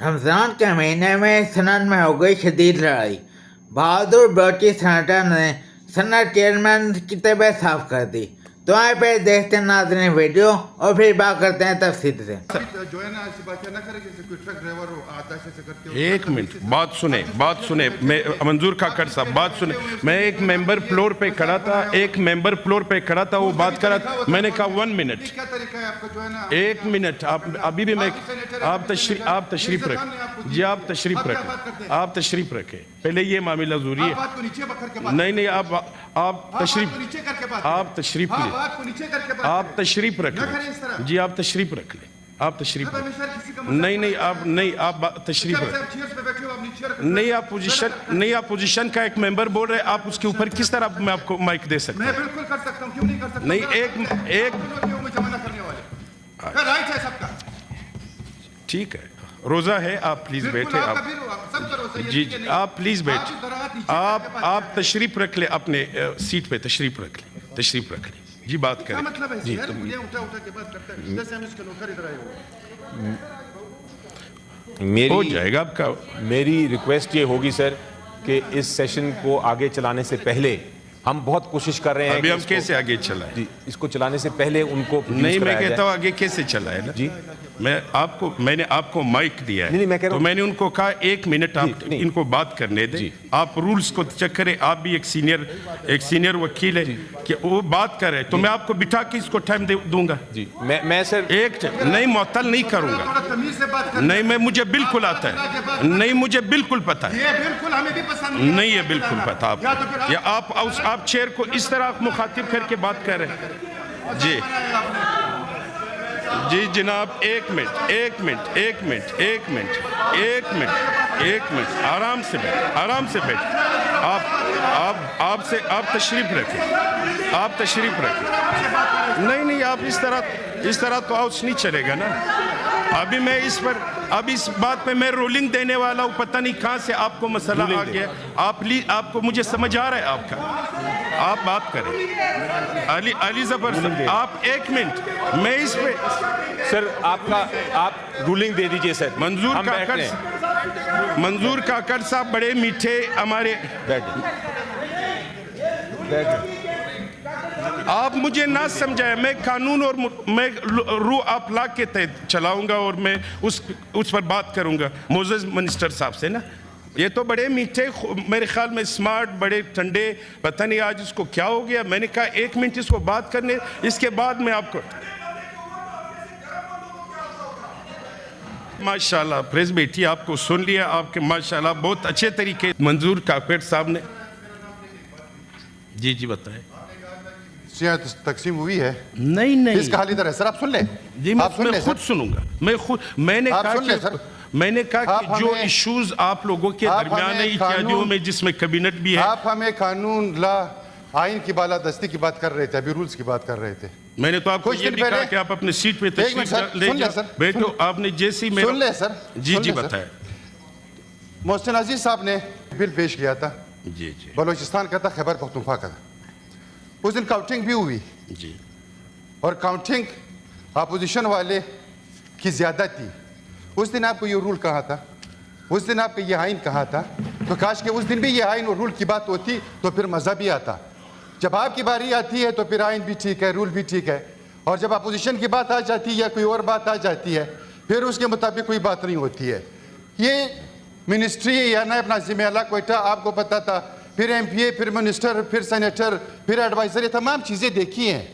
رمضان کے مہینے میں سنن میں ہو گئی شدید لڑائی. بہادر بلوچی سینیٹر نے سینٹ چیئرمین کی طبیعت صاف کر دی. تو آئے پہ دیکھتے ہیں ناظرین ویڈیو اور پھر بات کرتے ہیں تفصیل سے. ایک منٹ بات سنیں منظور کاکڑ صاحب بات سنیں. میں ایک ممبر فلور پہ کھڑا تھا وہ بات کرا تھا. میں نے کہا 1 منٹ 1 منٹ ابھی بھی میں آپ تشریف رکھیں جی آپ تشریف رکھیں پہلے یہ معاملہ ضروری ہے. نہیں آپ تشریف رکھ لیں جی آپ تشریف رکھ لیں. نہیں آپ تشریف رکھ نہیں آپ پوزیشن کا ایک ممبر بول رہے آپ اس کے اوپر کس طرح میں آپ کو مائک دے سکتا ہوں. نہیں ایک ٹھیک ہے روزہ ہے آپ پلیز بیٹھے جی آپ پلیز بیٹھے آپ تشریف رکھ لیں اپنے سیٹ پہ تشریف رکھ لیں جی بات کریں جی ہو جائے گا آپ کا. میری ریکویسٹ یہ ہوگی سر کہ اس سیشن کو آگے چلانے سے پہلے ہم بہت کوشش کر رہے ہیں ابھی ہم کیسے آگے چلائیں جی اس کو چلانے سے پہلے ان کو نہیں میں کہتا ہوں آگے کیسے چلائیں جی میں نے آپ کو مائک دیا ہے تو میں نے ان کو کہا 1 منٹ آپ ان کو بات کرنے دیں. آپ رولز کو چیک کریں آپ بھی ایک سینئر وکیل ہے کہ وہ بات کرے تو میں آپ کو بٹھا کے اس کو ٹائم دوں گا. جی میں سر نہیں معطل نہیں کروں گا. نہیں مجھے بالکل آتا ہے نہیں مجھے بالکل پتا ہے نہیں ہے بالکل پتا آپ چیئر کو اس طرح مخاطب کر کے بات کر رہے ہیں. جی جناب 1 منٹ آرام سے بیٹھ آپ تشریف رکھیں نہیں آپ اس طرح تو ہاؤس نہیں چلے گا نا. اب اس بات پہ میں رولنگ دینے والا ہوں. پتہ نہیں کہاں سے آپ کو مسئلہ آ گیا. آپ کو مجھے سمجھ آ رہا ہے آپ کا آپ بات کریں. علی ظفر آپ 1 منٹ میں اس پہ سر آپ رولنگ دے دیجئے سر. منظور کاکڑ صاحب بڑے میٹھے ہمارے آپ مجھے نہ سمجھائیں. میں قانون اور میں روح آپ لا کے تحت چلاؤں گا اور میں اس پر بات کروں گا معزز منسٹر صاحب سے نا. یہ تو بڑے میٹھے میرے خیال میں سمارٹ بڑے ٹھنڈے پتہ نہیں آج اس کو کیا ہو گیا. میں نے کہا 1 منٹ اس کو بات کرنے اس کے بعد میں آپ کو ماشاءاللہ پریس بیٹھی آپ کو سن لیا آپ کے ماشاءاللہ بہت اچھے طریقے. منظور کاکڑ صاحب نے جی بتائیں. تقسیم ہوئی ہے نہیں اس کا حال ادھر ہے سر آپ سن لیں جی میں خود سنوں گا. میں نے کہا کہ جو ایشوز آپ لوگوں کے درمیان ہے اتحادیوں میں جس میں کابینٹ بھی ہے آپ ہمیں قانون لا آئین کی بالادستی کی بات کر رہے تھے ابھی رولز کی بات کر رہے تھے. میں نے تو آپ کو یہ بھی کہا کہ آپ اپنے سیٹ پہ تشریف لے جائیں بیٹھو. آپ نے جیسی میں سن لیں سر جی بتائیں. محسن عزیز صاحب نے بل پیش کیا تھا جی بلوچستان کا تھا خیبر پختونخوا کا تھا. اس دن کاؤنٹنگ بھی ہوئی جی اور کاؤنٹنگ اپوزیشن والے کی زیادہ تھی. اس دن آپ کو یہ رول کہا تھا اس دن آپ کو یہ آئین کہا تھا تو کاش کہ اس دن بھی یہ آئین اور رول کی بات ہوتی تو پھر مزہ بھی آتا. جب آپ کی باری آتی ہے تو پھر آئین بھی ٹھیک ہے رول بھی ٹھیک ہے اور جب اپوزیشن کی بات آ جاتی ہے یا کوئی اور بات آ جاتی ہے پھر اس کے مطابق کوئی بات نہیں ہوتی ہے. یہ منسٹری یا نائب ناظم اعلیٰ کوئٹہ آپ کو پتا تھا پھر ایم پی اے پھر منسٹر پھر سینیٹر پھر ایڈوائزر یہ تمام چیزیں دیکھی ہیں.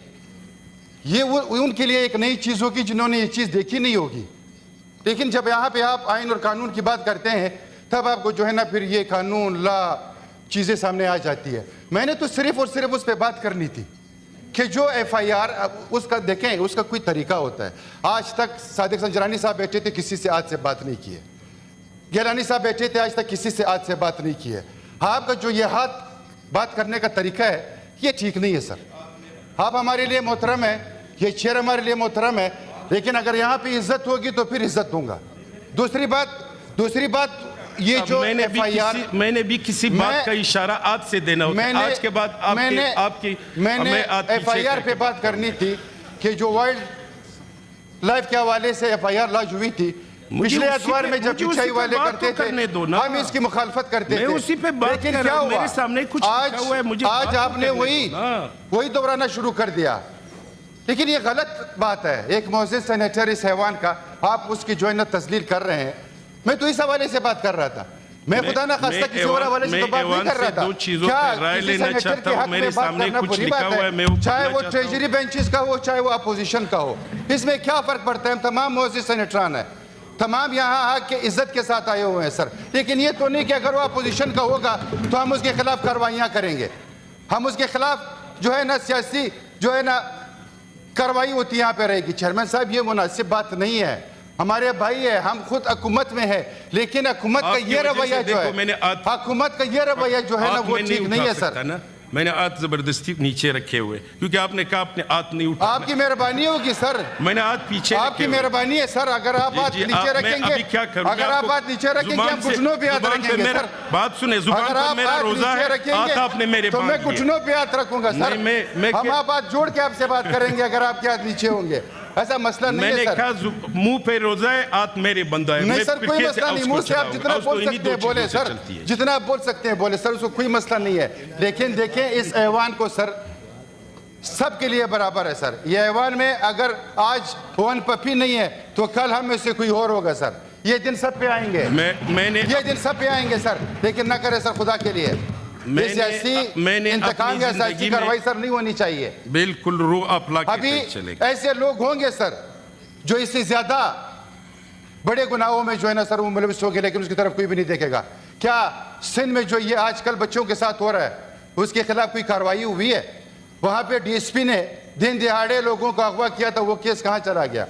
یہ ان کے لیے ایک نئی چیز ہوگی جنہوں نے یہ چیز دیکھی نہیں ہوگی. لیکن جب یہاں پہ آپ آئین اور قانون کی بات کرتے ہیں تب آپ کو جو ہے نا پھر یہ قانون لا چیزیں سامنے آ جاتی ہے. میں نے تو صرف اور صرف اس پہ بات کرنی تھی کہ جو ایف آئی آر اس کا دیکھیں اس کا کوئی طریقہ ہوتا ہے. آج تک صادق سنجرانی صاحب بیٹھے تھے کسی سے آج سے بات نہیں کی ہے. گیلانی صاحب بیٹھے تھے آج تک کسی سے آج سے بات نہیں کی ہے. آپ کا جو یہ ہاتھ بات کرنے کا طریقہ ہے یہ ٹھیک نہیں ہے سر. آپ ہمارے لیے محترم ہیں یہ چیئر ہمارے لیے محترم ہے لیکن اگر یہاں پہ عزت ہوگی تو پھر عزت دوں گا. دوسری بات یہ جو میں نے بھی کسی بات کا اشارہ آج سے دینا ہوتا ہے. آج کے بعد میں نے ایف آئی آر پہ بات کرنی تھی کہ جو وائلڈ لائف کے حوالے سے ایف آئی آر لاج ہوئی تھی मुझे पिछले उसी एतवार पे- में जब मुझे उसी पिछाई पे वाले बात करते तो करने दो थे ना। हम इसकी मुखालफत करते मैं थे, उसी पे बात लेकिन कर क्या रहा हूं, हुआ मेरे सामने कुछ लिखा हुआ है, मुझे बात आज तो आपने करने वही दो ना। वही दोहराना शुरू कर दिया, लेकिन ये गलत बात है। एक मोअज़्ज़िज़ सेनेटर इस हैवान का आप उसकी जो है ना तस्लील कर रहे हैं। मैं तो इस हवाले से बात कर रहा था, मैं खुदा ना खास्ता किसी और हवाले से तो बात नहीं कर रहा था। दो चीजों क्या पे राय किसी लेना सेनेटर चाहता के हूं, हक मेरे में बात सामने करना कुछ बुरी लिखा बात हुआ है, मैं वो चाहे पढ़ना वो चाहता हूं। ट्रेजरी बेंचेस का हो चाहे वो अपोजिशन का हो, इसमें क्या फर्क पड़ता है। हम तमाम मोअज़्ज़िज़ सेनेटरान है, तमाम यहाँ आके इज्जत के साथ आए हुए हैं सर। लेकिन ये तो नहीं कि अगर वो अपोजिशन का होगा तो हम उसके खिलाफ कार्रवाइयाँ करेंगे, हम उसके खिलाफ जो है ना सियासी जो है ना कार्रवाई होती यहाँ पे रहेगी। चेयरमैन साहब ये मुनासिब बात नहीं है, हमारे भाई है, हम खुद हुकूमत में है, लेकिन हुकूमत का आपकी ये वजह से रवैया जो देखो, मैंने है हुकूमत का ये रवैया जो है ना हाथ वो में ठीक नहीं उठा है सकता सर। ना, मैंने हाथ जबरदस्ती नीचे रखे हुए क्योंकि आपने कहा आपने हाथ नहीं उठा। आपकी मेहरबानी होगी सर, मैंने हाथ पीछे आपकी रखे हुए। मेहरबानी है सर। अगर आप हाथ जी, नीचे मैं रखेंगे, अभी क्या करूं? अगर आप हाथ नीचे रखेंगे हम घुटनों पे हाथ जुबान पे रखेंगे मेरा सर। बात सुने, जुबान अगर पे आप मेरा हाथ रोजा नीचे है, रखेंगे हाथ आपने मेरे तो मैं बांध दिए। घुटनों पे हाथ रखूंगा सर। नहीं, मैं हम क्या- आप हाथ जोड़ के आपसे बात करेंगे अगर आपके हाथ नीचे होंगे, ऐसा मसला नहीं मैंने है सर। कहा मुंह पे रोजा है, हाथ मेरे बंदा है। नहीं मैं सर कोई पीछे से मसला नहीं, उसको मुंह से आप चलाऊंगा। जितना उसको बोल इन्हीं सकते हैं दो बोले चीजों से सर, चलती है। जितना आप बोल सकते हैं बोले सर, उसको कोई मसला नहीं है। लेकिन देखें इस ऐवान को सर सबके लिए बराबर है सर। ये ऐवान में अगर आज वन पपी नहीं है तो कल हम में से कोई और होगा सर। ये दिन सब पे आएंगे, मैंने ये दिन सब पे आएंगे सर, लेकिन ना करे सर खुदा के लिए। ये सियासी मैंने इंतकाम अपनी या जिंदगी सियासी में कार्रवाई सर नहीं होनी चाहिए। बिल्कुल रू अपला के अभी तहत चलेगा। ऐसे लोग होंगे सर जो इससे ज्यादा बड़े गुनाहों में जो है ना सर वो मुलविस होंगे, लेकिन उसकी तरफ कोई भी नहीं देखेगा। क्या सिंध में जो ये आजकल बच्चों के साथ हो रहा है उसके खिलाफ कोई कार्रवाई हुई है? वहां पे डीएसपी ने दिन दिहाड़े लोगों को अगवा किया था, वो केस कहाँ चला गया?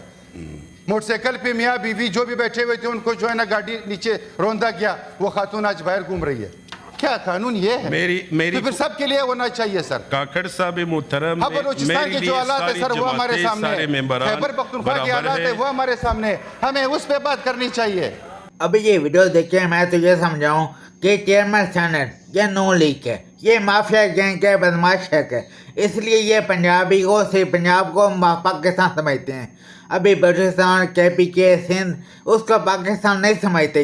मोटरसाइकिल पे मियाँ बीवी जो भी बैठे हुए थे उनको जो है ना गाड़ी नीचे रौंदा गया, वो खातून आज बाहर घूम रही है। क्या कानून ये है? मेरी तो फिर सबके लिए होना चाहिए सर। काकड़ साहब मोहतरम, हाँ, बलूचिस्तान के जो हालात है सर वो हमारे सामने है, खैबर पख्तूनख्वा के हालात है वो हमारे सामने है, हमें उस पे बात करनी चाहिए। अभी ये वीडियो देख के मैं तुझे समझाऊं कि चेयरमैन सेनेट ये नो लीक है, ये माफिया गैंग है, बदमाश है, इसलिए ये पंजाबी को सिर्फ पंजाब को पाकिस्तान समझते हैं। अभी बलूचिस्तान KPK सिंध उसको पाकिस्तान नहीं समझते,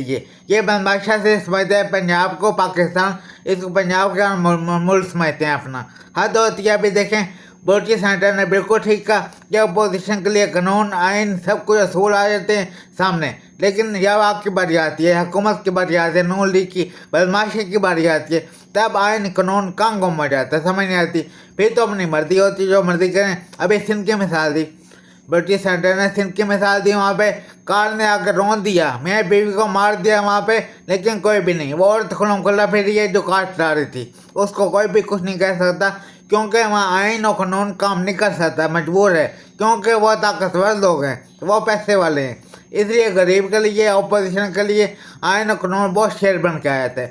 ये बदमाशा से समझते हैं पंजाब को पाकिस्तान, इसको पंजाब का मुल्क समझते हैं अपना। हद होती है। अभी देखें बलोची सेनेटर ने बिल्कुल ठीक कहा कि अपोजिशन के लिए कानून आइन सब कुछ असूल आ जाते हैं सामने, लेकिन जब आपकी बारी आती है, हुकूमत की बारी आती है, नून लीग की बदमाशी की बारी आती है, तब आइन कानून कहाँ गुम हो जाता है, समझ नहीं आती। फिर तो अपनी मर्जी होती, जो मर्जी करें। अभी सिंध की मिसाल दी, बलोची सेनेटर ने सिंध की मिसाल दी, वहाँ पे कार ने आकर रोन दिया, मैं बीवी को मार दिया वहाँ पे, लेकिन कोई भी नहीं। वो औरत खुलम खुला फिर ये जो कार चला रही थी उसको कोई भी कुछ नहीं कह सकता, क्योंकि वहाँ आइन और कानून काम नहीं कर सकता, मजबूर है, क्योंकि वो ताकतवर लोग हैं, वो पैसे वाले हैं। इसलिए गरीब के लिए, अपोजिशन के लिए आइन और कानून बहुत शेर बन के आया था।